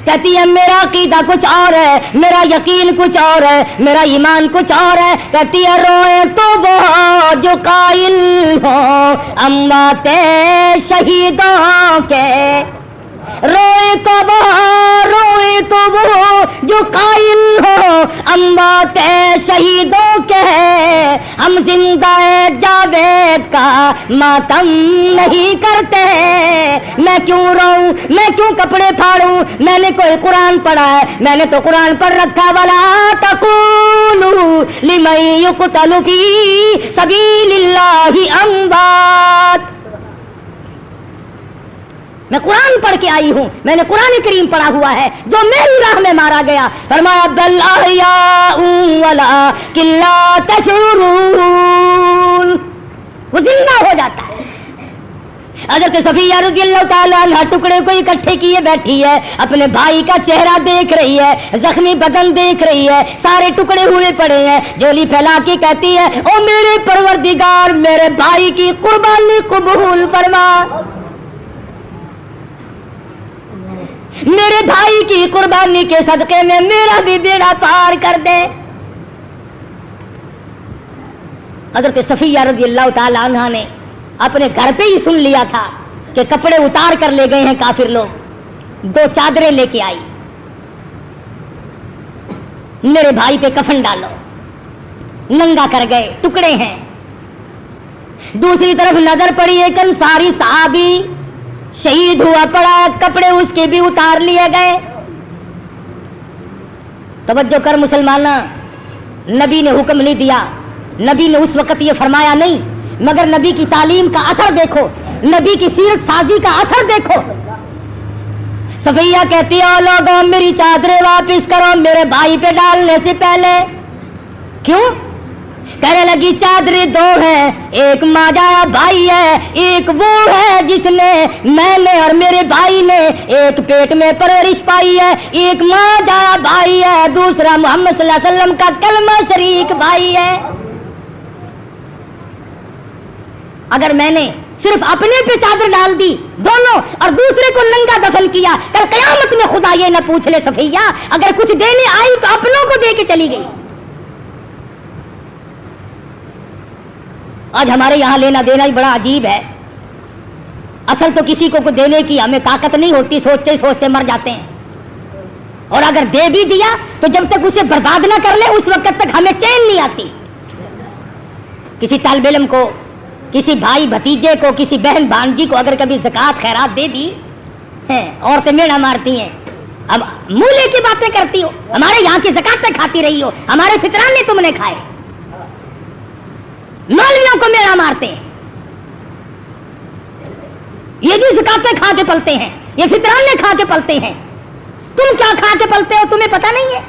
کہتی ہے میرا عقیدہ کچھ اور ہے, میرا یقین کچھ اور ہے, میرا ایمان کچھ اور ہے. کہتی ہے روئے تو وہ جو قائل ہو اموات شہیدوں کے, روئے تو وہ جو قائل ہو اموات شہیدوں کے, ہم زندہ جاوید کا ماتم نہیں کرتے. میں کیوں روؤں, میں کیوں کپڑے پھاڑوں, میں نے کوئی قرآن پڑھا ہے, میں نے تو قرآن پڑھ رکھا. ولا تقولوا لمن يقتل في سبيل الله اموات. میں قرآن پڑھ کے آئی ہوں, میں نے قرآن کریم پڑھا ہوا ہے, جو میری راہ میں مارا گیا. فرمایا بل احیاء ولکن لا تشعرون, وہ زندہ ہو جاتا ہے. حضرت صفیہ رضی اللہ تعالیٰ عنہ ٹکڑے کو اکٹھے کیے بیٹھی ہے, اپنے بھائی کا چہرہ دیکھ رہی ہے, زخمی بدن دیکھ رہی ہے, سارے ٹکڑے ہوئے پڑے ہیں. جولی پھیلا کے کہتی ہے او میرے پروردگار, میرے بھائی کی قربانی قبول فرما, میرے بھائی کی قربانی کے صدقے میں میرا بھی بیڑا پار کر دے. حضرت صفیہ رضی اللہ تعالی عنہا نے اپنے گھر پہ ہی سن لیا تھا کہ کپڑے اتار کر لے گئے ہیں کافر لوگ. 2 چادریں لے کے آئی, میرے بھائی پہ کفن ڈالو, ننگا کر گئے, ٹکڑے ہیں. دوسری طرف نظر پڑی ایک انصاری صحابی شہید ہوا پڑا, کپڑے اس کے بھی اتار لیے گئے. توجہ کر مسلمانہ, نبی نے حکم نہیں دیا, نبی نے اس وقت یہ فرمایا نہیں, مگر نبی کی تعلیم کا اثر دیکھو, نبی کی سیرت سازی کا اثر دیکھو. صفیہ کہتی ہے لوگوں میری چادریں واپس کرو میرے بھائی پہ ڈالنے سے پہلے. کیوں؟ کہنے لگی چادریں 2 ہیں, ایک ماجا بھائی ہے, ایک وہ ہے جس نے میں نے اور میرے بھائی نے ایک پیٹ میں پرورش پائی ہے, ایک ماجا بھائی ہے, دوسرا محمد صلی اللہ علیہ وسلم کا کلمہ شریک بھائی ہے. اگر میں نے صرف اپنے پہ چادر ڈال دی دونوں اور دوسرے کو ننگا دفن کیا, کل قیامت میں خدا یہ نہ پوچھ لے صفیہ اگر کچھ دینے آئی تو اپنوں کو دے کے چلی گئی. آج ہمارے یہاں لینا دینا ہی بڑا عجیب ہے. اصل تو کسی کو دینے کی ہمیں طاقت نہیں ہوتی, سوچتے ہی سوچتے مر جاتے ہیں. اور اگر دے بھی دیا تو جب تک اسے برباد نہ کر لے اس وقت تک ہمیں چین نہیں آتی. کسی طالب علم کو, کسی بھائی بھتیجے کو, کسی بہن بھانجی کو اگر کبھی زکات خیرات دے دی, عورتیں میڑا مارتی ہیں, اب مولے کی باتیں کرتی ہو, ہمارے یہاں کی زکاتیں کھاتی رہی ہو, ہمارے فطران نے تم نے کھائے. مولویوں کو میڑا مارتے ہیں, یہ جو زکاتیں کھا کے پلتے ہیں یہ فطران نے کھا کے پلتے ہیں. تم کیا کھا کے پلتے ہو تمہیں پتہ نہیں ہے.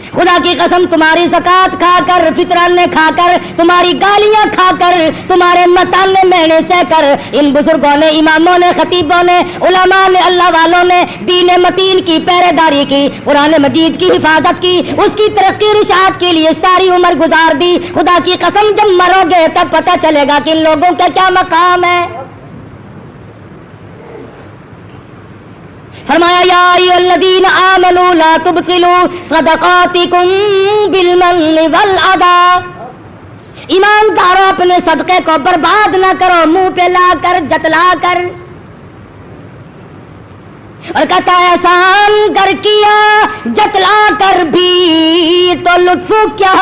خدا کی قسم تمہاری زکات کھا کر, فطران نے کھا کر, تمہاری گالیاں کھا کر, تمہارے متانے مہنے سہ کر ان بزرگوں نے, اماموں نے, خطیبوں نے, علماء نے, اللہ والوں نے دین متین کی پہرے داری کی, قرآن مجید کی حفاظت کی, اس کی ترقی رشاد کے لیے ساری عمر گزار دی. خدا کی قسم جب مرو گے تب پتہ چلے گا کہ ان لوگوں کا کیا مقام ہے. فرمایا یا ایھا الذین آمنوا لا تبطلوا صدقاتکم بالمن والعدی, ایمانداروں اپنے صدقے کو برباد نہ کرو منہ پہ لا کر, جتلا کر. اور کہتا ہے احسان کر کیا جتلا کر بھی تو لطف کیا,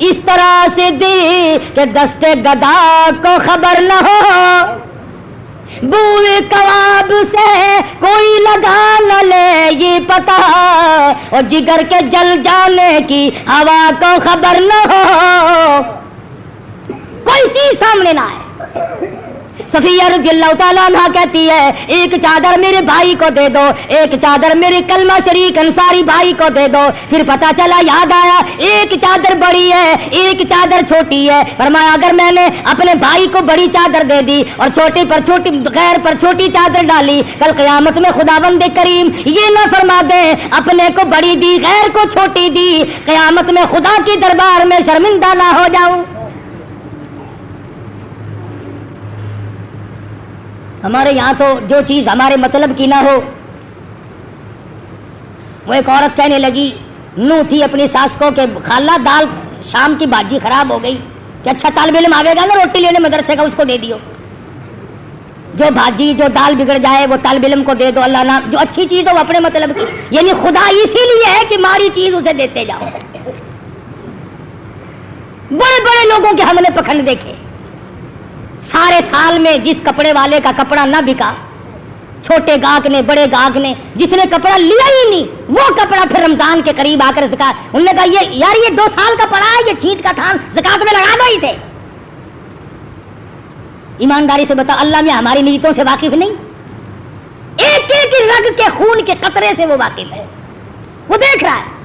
اس طرح سے دے کہ دستے گدا کو خبر نہ ہو, بوئے کباب سے کوئی لگا نہ لے, یہ نہیں پتا اور جگر کے جل جانے کی ہوا کو خبر نہ ہو، کوئی چیز سامنے نہ آئے۔ صفیہ رضی اللہ تعالیٰ عنہ کہتی ہے ایک چادر میرے بھائی کو دے دو، ایک چادر میرے کلمہ شریک انصاری بھائی کو دے دو۔ پھر پتا چلا، یاد آیا ایک چادر بڑی ہے ایک چادر چھوٹی ہے۔ فرمایا اگر میں نے اپنے بھائی کو بڑی چادر دے دی اور چھوٹی پر چھوٹی غیر پر چھوٹی چادر ڈالی، کل قیامت میں خداوند کریم یہ نہ فرما دے اپنے کو بڑی دی غیر کو چھوٹی دی، قیامت میں خدا کی دربار میں شرمندہ نہ ہو جاؤں۔ ہمارے یہاں تو جو چیز ہمارے مطلب کی نہ ہو، وہ ایک عورت کہنے لگی، نو تھی اپنی ساس کو کہ خالہ دال شام کی بھاجی خراب ہو گئی، کہ اچھا طالب علم آئے گا نا روٹی لینے مدرسے کا، اس کو دے دیو، جو بھاجی جو دال بگڑ جائے وہ طالب علم کو دے دو، اللہ نام جو اچھی چیز ہو وہ اپنے مطلب کی، یعنی خدا اسی لیے ہے کہ ماری چیز اسے دیتے جاؤ۔ بڑے بڑے لوگوں کے ہم نے پکھنڈ دیکھے، سارے سال میں جس کپڑے والے کا کپڑا نہ بکا، چھوٹے گاہک نے بڑے گاہک نے جس نے کپڑا لیا ہی نہیں، وہ کپڑا پھر رمضان کے قریب آ کر زکات، انہوں نے کہا یہ یار یہ 2 سال کا پڑا ہے، یہ چھینٹ کا تھان زکات میں لگا دو اسے۔ ایمانداری سے بتا، اللہ میں ہماری نیتوں سے واقف نہیں، ایک ایک رگ کے خون کے قطرے سے وہ واقف ہے، وہ دیکھ رہا ہے۔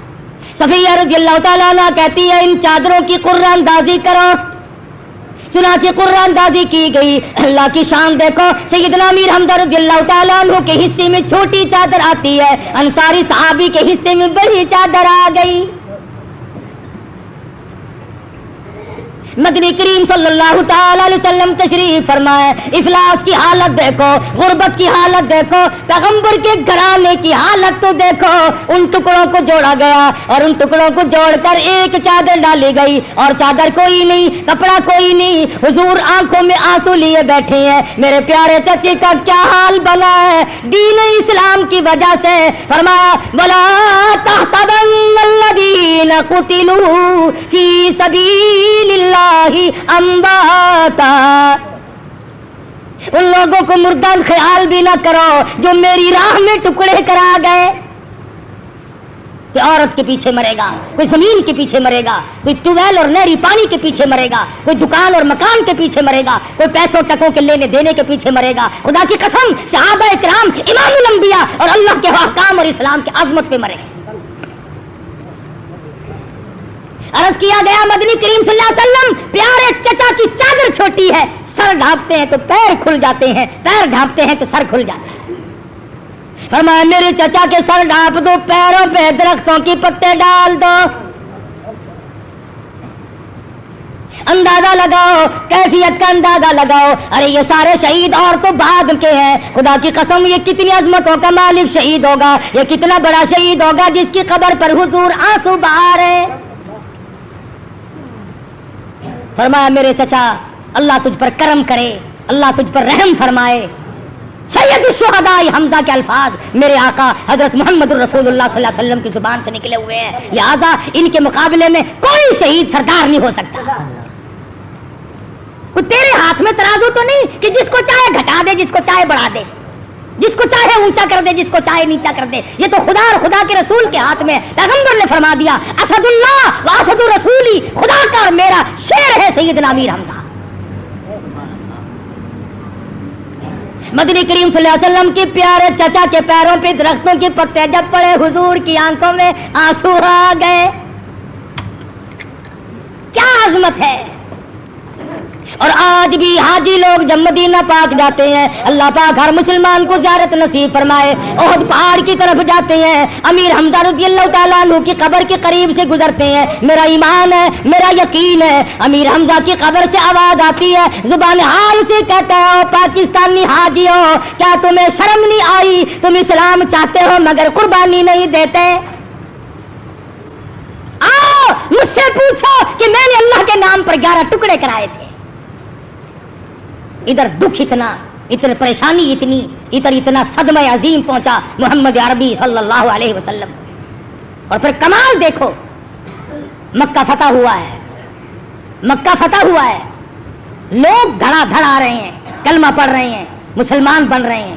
صفیہ رضی اللہ تعالیٰ عنہ کہتی ہے ان چادروں کی قرآن اندازی کرو، چنانچہ قرآن اندازی کی گئی۔ اللہ کی شان دیکھو، سیدنا امیر حمزہ رضی اللہ تعالیٰ عنہ کے حصے میں چھوٹی چادر آتی ہے، انصاری صحابی کے حصے میں بڑی چادر آ گئی۔ مدنی کریم صلی اللہ تعالی علیہ وسلم تشریف فرمائے، افلاس کی حالت دیکھو، غربت کی حالت دیکھو، پیغمبر کے گھرانے کی حالت تو دیکھو۔ ان ٹکڑوں کو جوڑا گیا اور ان ٹکڑوں کو جوڑ کر ایک چادر ڈالی گئی، اور چادر کوئی نہیں، کپڑا کوئی نہیں، حضور آنکھوں میں آنسو لیے بیٹھے ہیں۔ میرے پیارے چچے کا کیا حال بنا ہے دین اسلام کی وجہ سے۔ فرمایا وَلَا تَحْسَبَنَّ الَّذِينَ قُتِلُوا فِي سَبِيلِ اللَّهِ امواتا، ان لوگوں کو مردہ خیال بھی نہ کرو جو میری راہ میں ٹکڑے کرا گئے۔ کوئی عورت کے پیچھے مرے گا، کوئی زمین کے پیچھے مرے گا، کوئی ٹویل اور نہری پانی کے پیچھے مرے گا، کوئی دکان اور مکان کے پیچھے مرے گا، کوئی پیسوں ٹکوں کے لینے دینے کے پیچھے مرے گا۔ خدا کی قسم صحابہ کرام امام الانبیاء اور اللہ کے احکام اور اسلام کی عظمت پہ مرے۔ عرض کیا گیا مدنی کریم صلی اللہ علیہ وسلم پیارے چچا کی چادر چھوٹی ہے، سر ڈھانپتے ہیں تو پیر کھل جاتے ہیں، پیر ڈھانپتے ہیں تو سر کھل جاتا ہے۔ فرمایا میرے چچا کے سر ڈھانپ دو، پیروں پہ درختوں کی پتے ڈال دو۔ اندازہ لگاؤ، کیفیت کا اندازہ لگاؤ، ارے یہ سارے شہید اور تو بعد کے ہیں۔ خدا کی قسم یہ کتنی عظمتوں کا مالک شہید ہوگا، یہ کتنا بڑا شہید ہوگا جس کی قبر پر حضور آنسو بہا رہے۔ فرمایا میرے چچا اللہ تجھ پر کرم کرے، اللہ تجھ پر رحم فرمائے۔ سید الشہداء حمزہ کے الفاظ میرے آقا حضرت محمد الرسول اللہ صلی اللہ علیہ وسلم کی زبان سے نکلے ہوئے ہیں، لہذا ان کے مقابلے میں کوئی شہید سردار نہیں ہو سکتا۔ کوئی تیرے ہاتھ میں ترازو تو نہیں کہ جس کو چاہے گھٹا دے، جس کو چاہے بڑھا دے، جس کو چاہے اونچا کر دے، جس کو چاہے نیچا کر دے۔ یہ تو خدا اور خدا کے رسول کے ہاتھ میں۔ پیغمبر نے فرما دیا اسد اللہ و اسد رسولی، خدا کا اور میرا شیر ہے سیدنا امیر حمزہ۔ مدنی کریم صلی اللہ علیہ وسلم کے پیارے چچا کے پیروں پہ درختوں کے پتے جب پڑے، حضور کی آنکھوں میں آنسو آ گئے۔ کیا عظمت ہے! اور آج بھی حاجی لوگ جب مدینہ پاک جاتے ہیں، اللہ پاک ہر مسلمان کو زیارت نصیب فرمائے، احد پہاڑ کی طرف جاتے ہیں، امیر حمزہ رضی اللہ تعالیٰ عنہ کی قبر کے قریب سے گزرتے ہیں، میرا ایمان ہے، میرا یقین ہے، امیر حمزہ کی قبر سے آواز آتی ہے، زبان حال سے کہتا ہے او پاکستانی حاجیوں، کیا تمہیں شرم نہیں آئی؟ تم اسلام چاہتے ہو مگر قربانی نہیں دیتے؟ آؤ مجھ سے پوچھو کہ میں نے اللہ کے نام پر 11 ٹکڑے کرائے تھے۔ ادھر دکھ اتنا، ادھر پریشانی اتنی، ادھر اتنا صدمہ عظیم پہنچا محمد عربی صلی اللہ علیہ وسلم۔ اور پھر کمال دیکھو، مکہ فتح ہوا ہے، مکہ فتح ہوا ہے، لوگ دھڑا دھڑ آ رہے ہیں، کلمہ پڑھ رہے ہیں، مسلمان بن رہے ہیں۔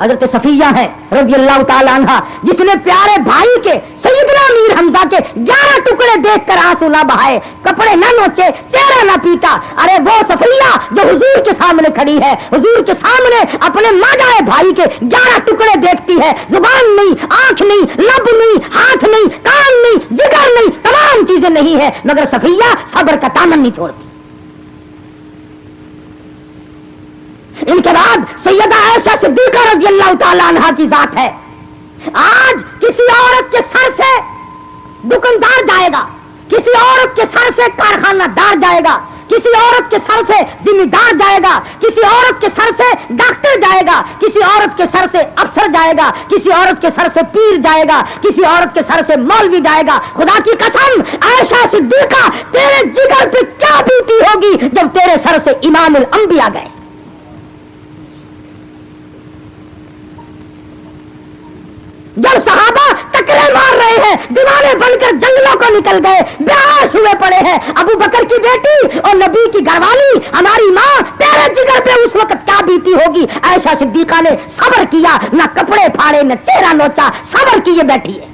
حضرت صفیہ ہے رضی اللہ تعالیٰ عنہ، جس نے پیارے بھائی کے سیدنا امیر حمزہ کے 11 ٹکڑے دیکھ کر آنسو نہ بہائے، کپڑے نہ نوچے، چہرہ نہ پیٹا۔ ارے وہ صفیہ جو حضور کے سامنے کھڑی ہے، حضور کے سامنے اپنے ماجائے بھائی کے 11 ٹکڑے دیکھتی ہے، زبان نہیں، آنکھ نہیں، لب نہیں، ہاتھ نہیں، کان نہیں، جگر نہیں، تمام چیزیں نہیں ہے، مگر صفیہ صبر کا دامن نہیں چھوڑتی۔ ان کے بعد سیدہ عائشہ صدیقہ رضی اللہ تعالی عنہا کی ذات ہے۔ آج کسی عورت کے سر سے دکاندار جائے گا، کسی عورت کے سر سے کارخانہ دار جائے گا، کسی عورت کے سر سے ذمہ دار جائے گا، کسی عورت کے سر سے ڈاکٹر جائے گا، کسی عورت کے سر سے افسر جائے گا، کسی عورت کے سر سے پیر جائے گا، کسی عورت کے سر سے مولوی جائے گا۔ خدا کی قسم عائشہ صدیقہ تیرے جگر پہ کیا بیتی ہوگی جب تیرے سر سے امام الانبیاء گئے۔ جب صحابہ ٹکرے مار رہے ہیں، دیوانے بن کر جنگلوں کو نکل گئے، بیاش ہوئے پڑے ہیں، ابو بکر کی بیٹی اور نبی کی گھر والی ہماری ماں تیرے جگر پہ اس وقت کیا بیتی ہوگی؟ عائشہ صدیقہ نے صبر کیا، نہ کپڑے پھاڑے، نہ چہرہ نوچا، صبر کیے بیٹھی ہے۔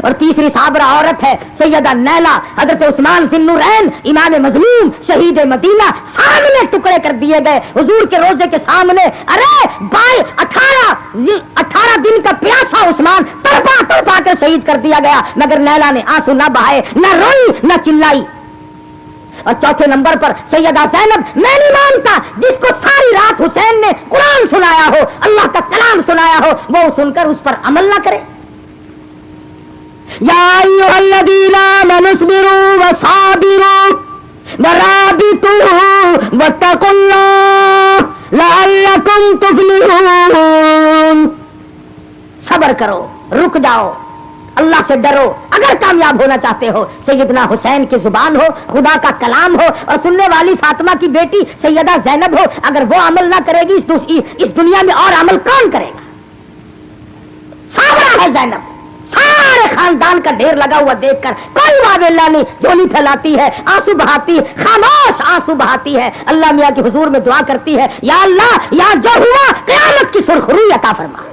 اور تیسری صابرہ عورت ہے سیدہ نیلا، حضرت عثمان ذی النورین امام مظلوم شہید مدینہ، سامنے ٹکڑے کر دیے گئے حضور کے روزے کے سامنے۔ ارے 18 دن کا پیاسا عثمان تڑپا کر شہید کر دیا گیا، مگر نیلا نے آنسو نہ بہائے، نہ روئی، نہ چلائی۔ اور چوتھے نمبر پر سیدہ زینب، میں نہیں مانتا جس کو ساری رات حسین نے قرآن سنایا ہو، اللہ کا کلام سنایا ہو، وہ سن کر اس پر عمل نہ کرے۔ یا ایھا الذین آمنوا اصبروا وصابروا ورابطوا واتقوا اللہ لعلکم تفلحون۔ صبر کرو، رک جاؤ، اللہ سے ڈرو اگر کامیاب ہونا چاہتے ہو۔ سیدنا حسین کی زبان ہو، خدا کا کلام ہو، اور سننے والی فاطمہ کی بیٹی سیدہ زینب ہو، اگر وہ عمل نہ کرے گی اس دنیا میں اور عمل کون کرے گا؟ صابرہ ہے زینب، سارے خاندان کا ڈھیر لگا ہوا دیکھ کر کوئی واویلا نہیں، جھولی پھیلاتی ہے، آنسو بہاتی، خاموش آنسو بہاتی ہے، اللہ میاں کے حضور میں دعا کرتی ہے، یا اللہ یا جو ہوا قیامت کی سرخروئی عطا فرما۔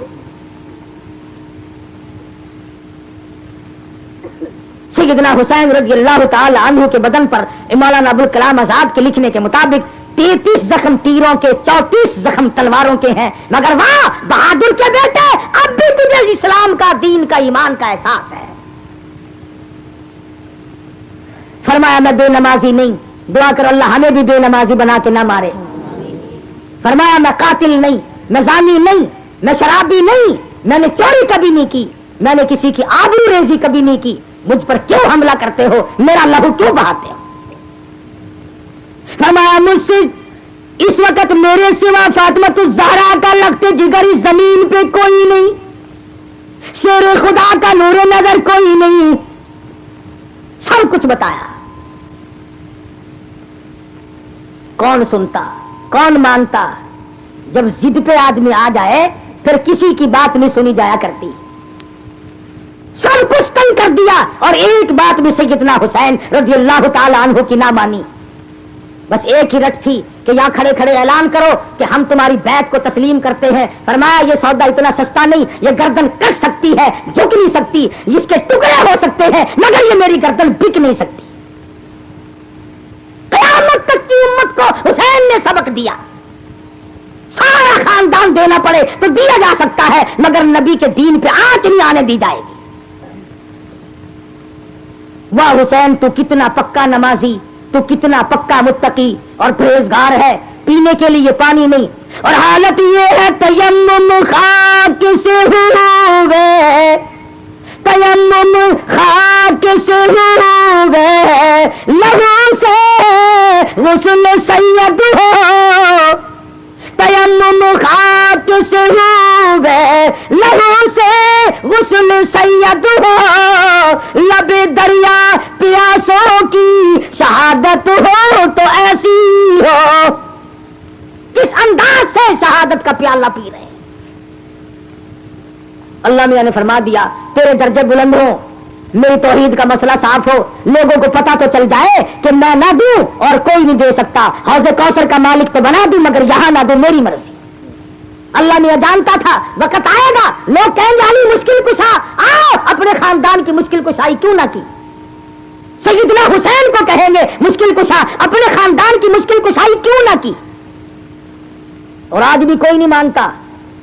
سیدنا حسین رضی اللہ تعالی عنہ کے بدن پر مولانا ابوالکلام آزاد کے لکھنے کے مطابق 33 زخم تیروں کے، 34 زخم تلواروں کے ہیں، مگر واہ بہادر کے بیٹے، اب بھی تجھے اسلام کا، دین کا، ایمان کا احساس ہے۔ فرمایا میں بے نمازی نہیں، دعا کر اللہ ہمیں بھی بے نمازی بنا کے نہ مارے۔ فرمایا میں قاتل نہیں، میں زانی نہیں، میں شرابی نہیں، میں نے چوری کبھی نہیں کی، میں نے کسی کی آبرو ریزی کبھی نہیں کی، مجھ پر کیوں حملہ کرتے ہو، میرا لہو کیوں بہاتے ہو؟ فرمایا مجھ سے اس وقت میرے سوا فاطمہ الزہرا کا لگتے جگری زمین پہ کوئی نہیں، شیر خدا کا نور نظر کوئی نہیں، سب کچھ بتایا۔ کون سنتا، کون مانتا؟ جب ضد پہ آدمی آ جائے پھر کسی کی بات نہیں سنی جایا کرتی، سب کچھ تنگ کر دیا، اور ایک بات بھی سیدنا حسین رضی اللہ تعالی عنہ کی نہ مانی، بس ایک ہی رٹ تھی کہ یہاں کھڑے کھڑے اعلان کرو کہ ہم تمہاری بیعت کو تسلیم کرتے ہیں۔ فرمایا یہ سودا اتنا سستا نہیں، یہ گردن کٹ سکتی ہے، جھک نہیں سکتی، اس کے ٹکڑے ہو سکتے ہیں، مگر یہ میری گردن بک نہیں سکتی۔ قیامت تک کی امت کو حسین نے سبق دیا، سارا خاندان دینا پڑے تو دیا جا سکتا ہے، مگر نبی کے دین پہ آنچ نہیں آنے دی جائے گی۔ واہ حسین تو کتنا پکا نمازی، تو کتنا پکا متقی اور پرہیزگار ہے، پینے کے لیے پانی نہیں، اور حالت یہ ہے تیمم خاک سے ہوئے، تیمم خاک سے ہوئے، لہو سے غسل سید ہو، تیمم خاک سے ہوئے، لہو سے غسل سید ہو، لب دریا پیاسوں کی شہادت ہو تو ایسی ہو۔ کس انداز سے شہادت کا پیالہ پی رہے ہیں؟ اللہ میاں نے فرما دیا تیرے درجے بلند ہو، میری توحید کا مسئلہ صاف ہو، لوگوں کو پتا تو چل جائے کہ میں نہ دوں اور کوئی نہیں دے سکتا، حوض کوثر کا مالک تو بنا دوں مگر یہاں نہ دوں، میری مرضی۔ اللہ میاں جانتا تھا وقت آئے گا لوگ کہیں گے علی مشکل کشا آؤ، اپنے خاندان کی مشکل کشائی کیوں نہ کی؟ سیدنا حسین کو کہیں گے مشکل کشا، اپنے خاندان کی مشکل کشائی کیوں نہ کی؟ اور آج بھی کوئی نہیں مانتا.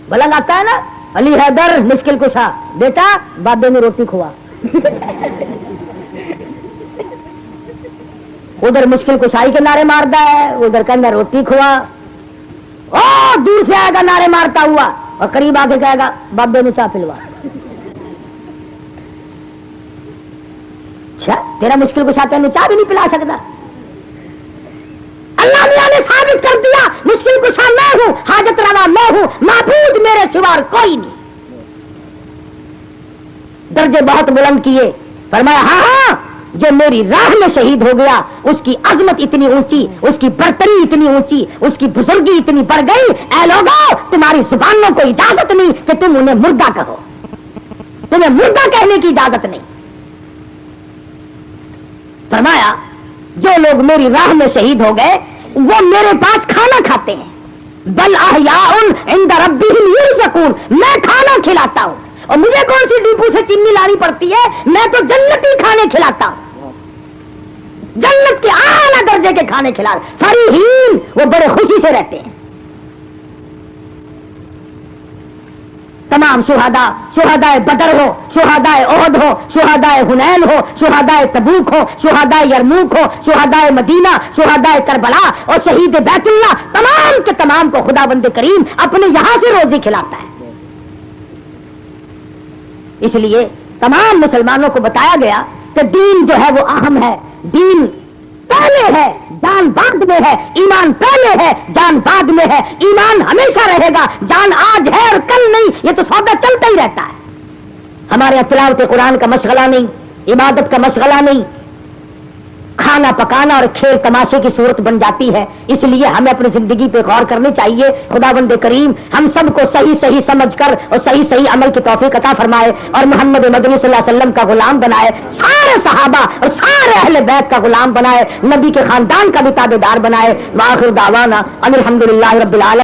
بلنگ آتا ہے نا علی حیدر مشکل کشا، بیٹا بابے نے روٹی کھوا. ادھر مشکل کشائی کے نعرے مارتا ہے، ادھر کہنا روٹی کھوا. دور سے آئے گا نعرے مارتا ہوا اور قریب آ کے کہے گا بابے نے چاہ پلوا. اچھا تیرا مشکل کشا تینوں چاہ بھی نہیں پلا سکتا؟ اللہ میاں نے ثابت کر دیا مشکل کشا میں ہوں، حاجت روا میں ہوں، معبود میرے سوا کوئی نہیں. درجے بہت بلند کیے، فرمایا ہاں ہاں جو میری راہ میں شہید ہو گیا اس کی عظمت اتنی اونچی، اس کی برتری اتنی اونچی، اس کی بزرگی اتنی بڑھ گئی. اے لوگوں تمہاری زبانوں کو اجازت نہیں کہ تم انہیں مردہ کہو، تمہیں مردہ کہنے کی اجازت نہیں. فرمایا جو لوگ میری راہ میں شہید ہو گئے وہ میرے پاس کھانا کھاتے ہیں. بل احیاء عند ربہم یرزقون، میں کھانا کھلاتا ہوں. اور مجھے کون سی ڈیپو سے چینی لانی پڑتی ہے؟ میں تو جنتی کھانے کھلاتا ہوں، جنت کے اعلیٰ درجے کے کھانے کھلا. فریحین وہ بڑے خوشی سے رہتے ہیں. تمام شہداء، شہداء بدر ہو، شہداء احد ہو، شہداء حنین ہو، شہداء تبوک ہو، شہداء یرموک ہو، شہداء مدینہ، شہداء کربلا اور شہید بیت اللہ، تمام کے تمام کو خدا بند کریم اپنے یہاں سے روزی کھلاتا ہے. اس لیے تمام مسلمانوں کو بتایا گیا کہ دین جو ہے وہ اہم ہے. دین پہلے ہے جان بعد میں ہے، ایمان پہلے ہے جان بعد میں ہے. ایمان ہمیشہ رہے گا، جان آج ہے اور کل نہیں، یہ تو سودا چلتا ہی رہتا ہے. ہمارے یہاں تلاوت قرآن کا مشغلہ نہیں، عبادت کا مشغلہ نہیں، کھانا پکانا اور کھیل تماشے کی صورت بن جاتی ہے. اس لیے ہمیں اپنی زندگی پہ غور کرنی چاہیے. خدا بند کریم ہم سب کو صحیح صحیح سمجھ کر اور صحیح صحیح عمل کی توفیق عطا فرمائے اور محمد مدنی صلی اللہ علیہ وسلم کا غلام بنائے، سارے صحابہ اور سارے اہل بیت کا غلام بنائے، نبی کے خاندان کا بھی تابعدار بنائے. وآخر دعوانا ان الحمدللہ رب العالمین.